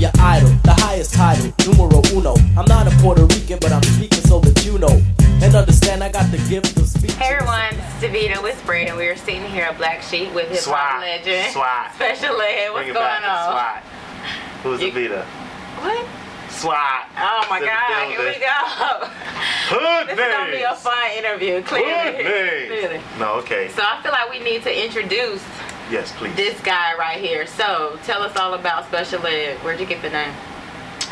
your idol, the highest title, numero uno. I'm not a Puerto Rican, but I'm speaking so that you know and understand I got the gift of speech. Hey everyone, it's Davita with Spread, and we are sitting here at Black Sheep with hip hop legend, Special Ed. What's going on? SWAT. Who's Davita? What? SWAT. Oh my God, here we go. Hood This is gonna be a fun interview, clearly. No, okay. So I feel like we need to introduce Yes, please. this guy right here. So tell us all about Special Ed. Where'd you get the name?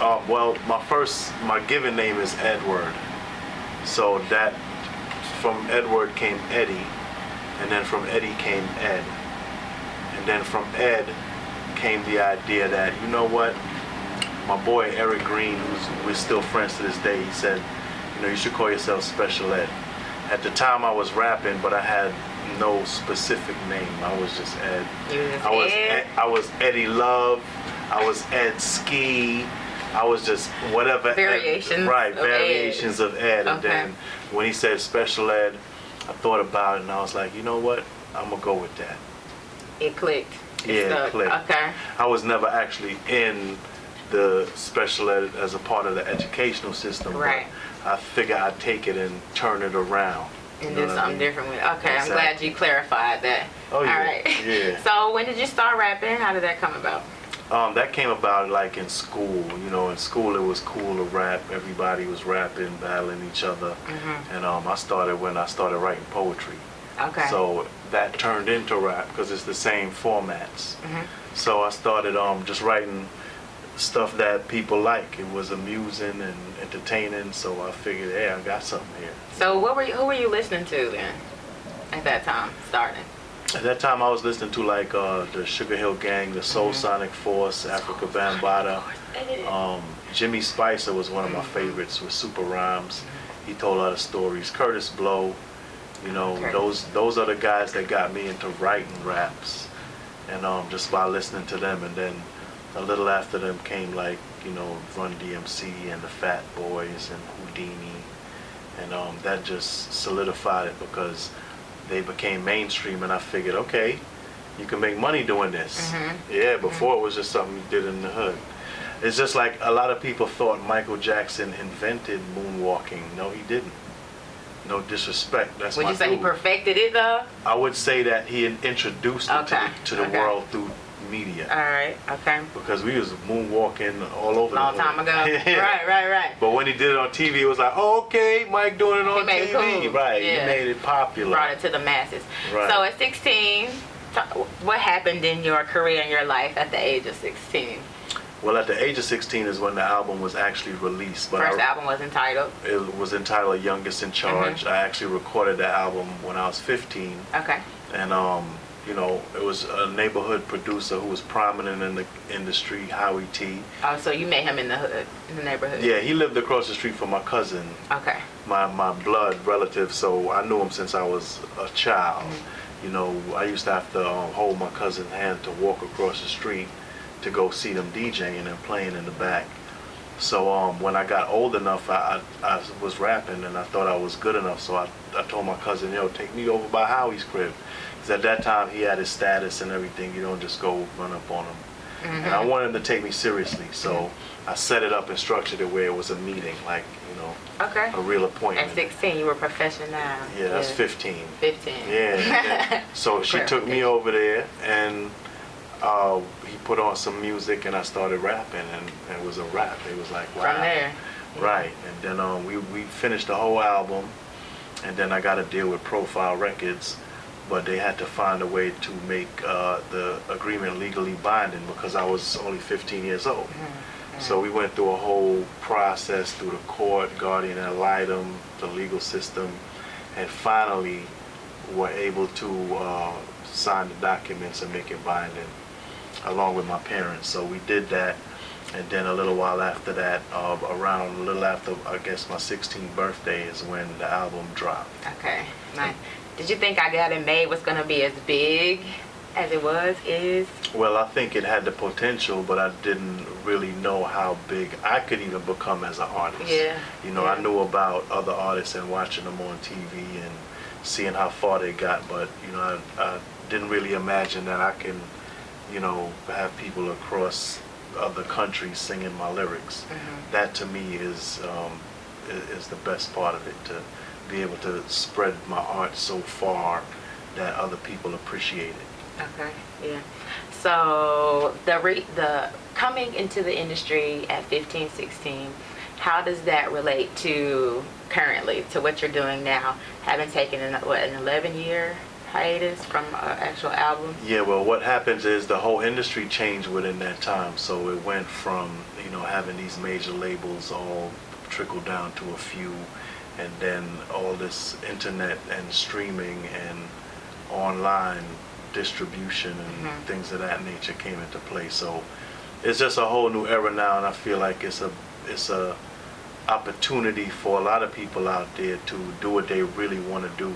Well, my given name is Edward. So that from Edward came Eddie, and then from Eddie came Ed, and then from Ed came the idea that, you know what, my boy Eric Green, we're still friends to this day, he said, you know, you should call yourself Special Ed. At the time I was rapping, but I had no specific name. I was just Ed. I was Eddie Love. I was Ed Ski. I was just whatever. Variations. Variations of Ed. Okay. And then when he said Special Ed, I thought about it and I was like, you know what? I'm gonna go with that. It clicked. It clicked. Okay. I was never actually in the special ed as a part of the educational system. Right. But I figure I'd take it and turn it around. And do something different with it. Okay, Exactly. I'm glad you clarified that. Oh, yeah. All right. Yeah. So when did you start rapping? How did that come about? That came about like in school. You know, in school it was cool to rap. Everybody was rapping, battling each other. Mm-hmm. And I started when I started writing poetry. Okay. So that turned into rap because it's the same formats. Mm-hmm. So I started just writing stuff that people like. It was amusing and entertaining, so I figured, hey, I got something here. So who were you listening to then at that time, starting? At that time I was listening to like the Sugar Hill Gang, the Soul Sonic Force, Africa Bambaataa. Jimmy Spicer was one of my favorites with Super Rhymes. He told a lot of stories. Curtis Blow, you know, those are the guys that got me into writing raps. And just by listening to them, and then a little after them came like, you know, Run DMC and the Fat Boys and Houdini, and that just solidified it because they became mainstream, and I figured, okay, you can make money doing this. Mm-hmm. Yeah, before it was just something you did in the hood. It's just like a lot of people thought Michael Jackson invented moonwalking. No, he didn't. No disrespect. That's Would my you say dude. he perfected it though? I would say that he introduced it to the world through media. All right. Okay. Because we was moonwalking all over. Long time ago. Yeah. Right. But when he did it on TV, it was like, oh, okay, Mike doing it on made TV. it cool. Right. Yeah. He made it popular. Brought it to the masses. Right. So at 16, what happened in your career and your life at the age of 16? Well, at the age of 16 is when the album was actually released. But First album was entitled? It was entitled Youngest in Charge. I actually recorded that album when I was 15. Okay. And you know, it was a neighborhood producer who was prominent in the industry, Howie T. Oh, so you met him in the hood, in the neighborhood? Yeah, he lived across the street from my cousin. Okay. My blood relative, so I knew him since I was a child. You know, I used to have to hold my cousin's hand to walk across the street to go see them DJing and playing in the back. So when I got old enough, I was rapping and I thought I was good enough, so I told my cousin, yo, take me over by Howie's crib. Because at that time he had his status and everything, you don't just go run up on him. And I wanted him to take me seriously, so I set it up and structured it where it was a meeting, like, you know, a real appointment. At 16, you were professional now. Yeah, that's 15. 15. Yeah. So she took me over there, and he put on some music, and I started rapping, and it was a rap. It was like, wow. From there. Right. And then we finished the whole album, and then I got a deal with Profile Records, but they had to find a way to make the agreement legally binding because I was only 15 years old. So we went through a whole process through the court, guardian ad litem, the legal system, and finally were able to sign the documents and make it binding along with my parents. So we did that, and then a little while after that, around a little after, I guess, my 16th birthday is when the album dropped. Okay, nice. Did you think I Got It Made was going to be as big as it is? Well, I think it had the potential, but I didn't really know how big I could even become as an artist. Yeah. You know, I knew about other artists and watching them on TV and seeing how far they got, but, you know, I didn't really imagine that I can, you know, have people across other countries singing my lyrics. That to me is the best part of it, to be able to spread my art so far that other people appreciate it. Okay, yeah. So the coming into the industry at 15, 16, how does that relate to currently, to what you're doing now, having taken an 11-year hiatus from an actual album? Yeah, well, what happens is the whole industry changed within that time. So it went from, you know, having these major labels all trickle down to a few, and then all this internet and streaming and online distribution and things of that nature came into play. So it's just a whole new era now, and I feel like it's a opportunity for a lot of people out there to do what they really want to do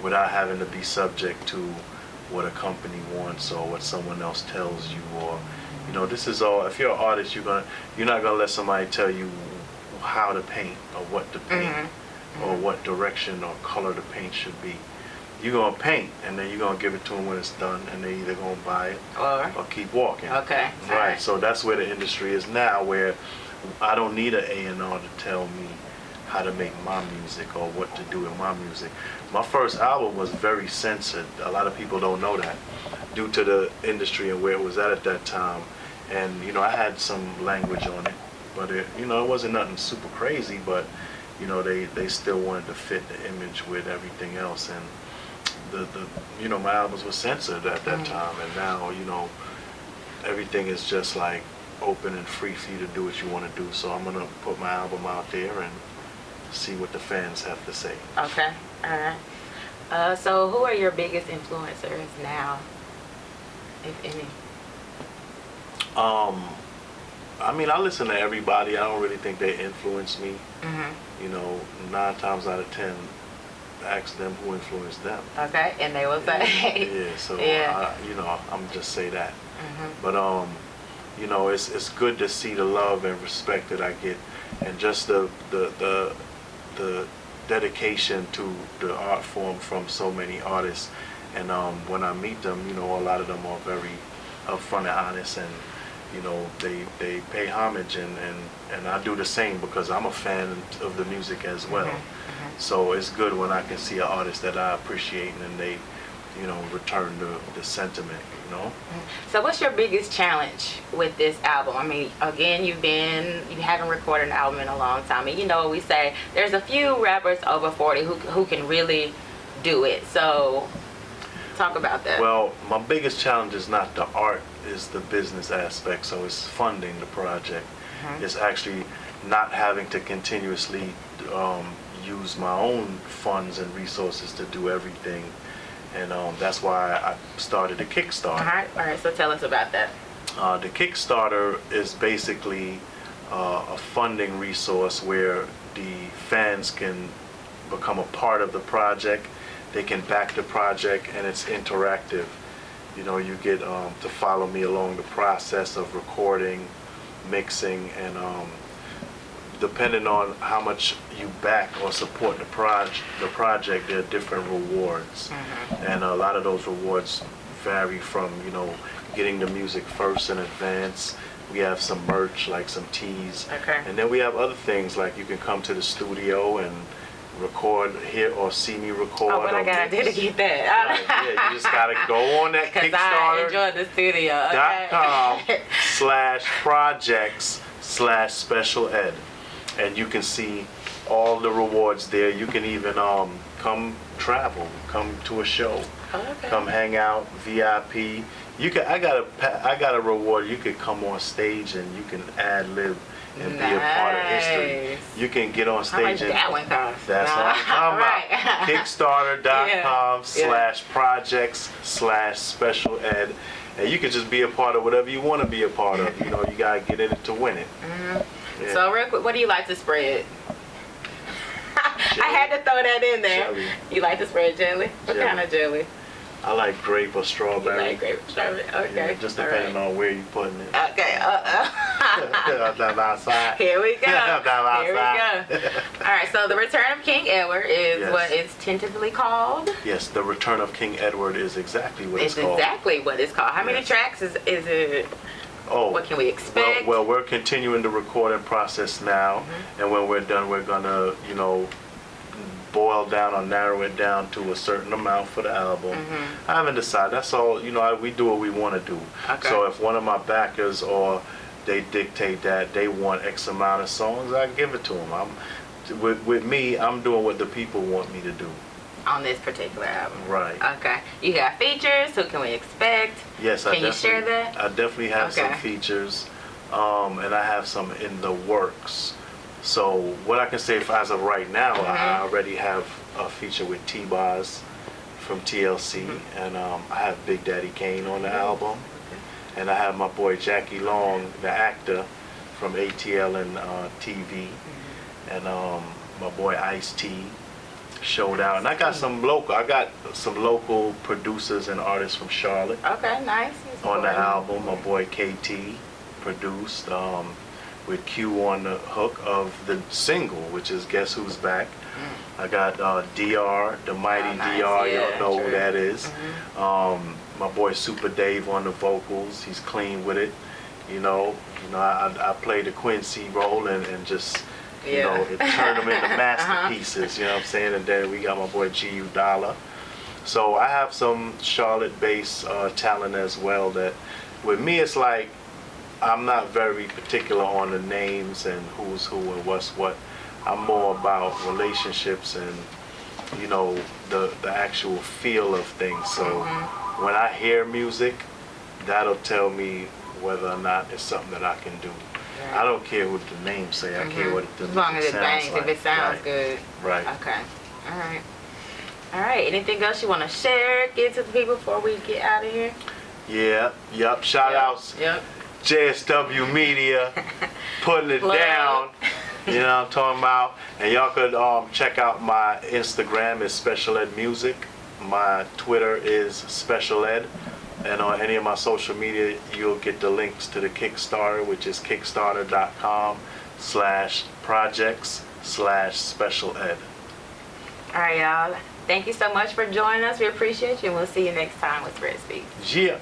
without having to be subject to what a company wants or what someone else tells you. Or, you know, this is all, if you're an artist, you're not gonna let somebody tell you how to paint or what to paint or what direction or color the paint should be. You're gonna paint, and then you're gonna give it to them when it's done, and they're either gonna buy it or keep walking. Okay. Right. So that's where the industry is now, where I don't need an A&R to tell me how to make my music or what to do with my music. My first album was very censored. A lot of people don't know that, due to the industry and where it was at that time. And you know, I had some language on it, but it wasn't nothing super crazy. But you know, they still wanted to fit the image with everything else, and my albums were censored at that time. And now, you know, everything is just like open and free for you to do what you want to do. So I'm gonna put my album out there and see what the fans have to say. Okay, all right. So who are your biggest influencers now, if any? I mean, I listen to everybody. I don't really think they influence me. You know, 9 times out of 10, ask them who influenced them. Okay, and they will say. Yeah, so I'm just say that. But you know, it's good to see the love and respect that I get, and just the dedication to the art form from so many artists. And when I meet them, you know, a lot of them are very upfront and honest, and you know, they pay homage, and I do the same because I'm a fan of the music as well. So it's good when I can see an artist that I appreciate and they, you know, return the sentiment, you know. So what's your biggest challenge with this album? I mean, again, you haven't recorded an album in a long time, and you know what we say, there's a few rappers over 40 who can really do it. So talk about that. Well, my biggest challenge is not the art, is the business aspect. So it's funding the project. It's actually not having to continuously use my own funds and resources to do everything. And that's why I started the Kickstarter. All right, so tell us about that. The Kickstarter is basically a funding resource where the fans can become a part of the project. They can back the project, and it's interactive. You know, you get to follow me along the process of recording, mixing, and depending on how much you back or support the project, there are different rewards. And a lot of those rewards vary from, you know, getting the music first in advance. We have some merch, like some teas. And then we have other things, like you can come to the studio and record here or see me record. Oh, what I gotta do to get that? Right, yeah, you just gotta go on that Kickstarter. I enjoy the studio. .com/projects/special ed, and you can see all the rewards there. You can even come travel, come to a show, come hang out, VIP. I got a reward. You could come on stage and you can ad-lib and be a part of history. You can get on stage. How much that one cost? That's what I'm talking about. Kickstarter.com/projects/special ed, and you can just be a part of whatever you want to be a part of. You know, you gotta get in it to win it. Yeah. So real quick, what do you like to spread? I had to throw that in there. Jelly. You like to spread jelly? What kind of jelly? I like grape or strawberry. You like grape or strawberry? Okay. Yeah, just depending on where you're putting it. Okay. Outside. Here we go. Outside. Here we go. All right. So the Return of King Edward is what it's tentatively called. Yes, the Return of King Edward is exactly what it's called. It's exactly what it's called. How many tracks is it? Oh, What can we expect? Well, we're continuing the recording process now, and when we're done, we're gonna, you know, boil down or narrow it down to a certain amount for the album. I haven't decided. That's all. You know, we do what we want to do. Okay. So if one of my backers or they dictate that they want X amount of songs, I give it to them. With me, I'm doing what the people want me to do. On this particular album. Right. Okay. You got features. Who can we expect? Yes, Can you share that? I definitely have some features, and I have some in the works. So what I can say as of right now, I already have a feature with T-Boz from TLC, and I have Big Daddy Kane on the album, and I have my boy Jackie Long, the actor from ATL and TV, and my boy Ice-T. Showed out, and I got some local producers and artists from Charlotte. Okay, nice. On the album. My boy KT produced with Q on the hook of the single, which is Guess Who's Back. I got DR, the mighty nice. DR, Yeah, y'all know true. who that is. My boy Super Dave on the vocals. He's clean with it. You know, I play the Quincy role and just. You know, it turned them into masterpieces, you know what I'm saying? And then we got my boy G.U. Dollar. So I have some Charlotte-based talent as well that, with me, it's like, I'm not very particular on the names and who's who and what's what. I'm more about relationships and, you know, the actual feel of things. So when I hear music, that'll tell me whether or not it's something that I can do. I don't care what the names say. I care what the as long as it bangs, like. if it sounds Right. good. Right. Okay. All right. Anything else you want to share? Give to the people before we get out of here. Yeah. Yep. Shout outs. Yep. JSW Media putting it Love. down. You know what I'm talking about? And y'all could check out my Instagram is Special Ed Music. My Twitter is Special Ed. And on any of my social media, you'll get the links to the Kickstarter, which is kickstarter.com/projects/special ed. All right, y'all. Thank you so much for joining us. We appreciate you, and we'll see you next time with Red Speak. Yeah.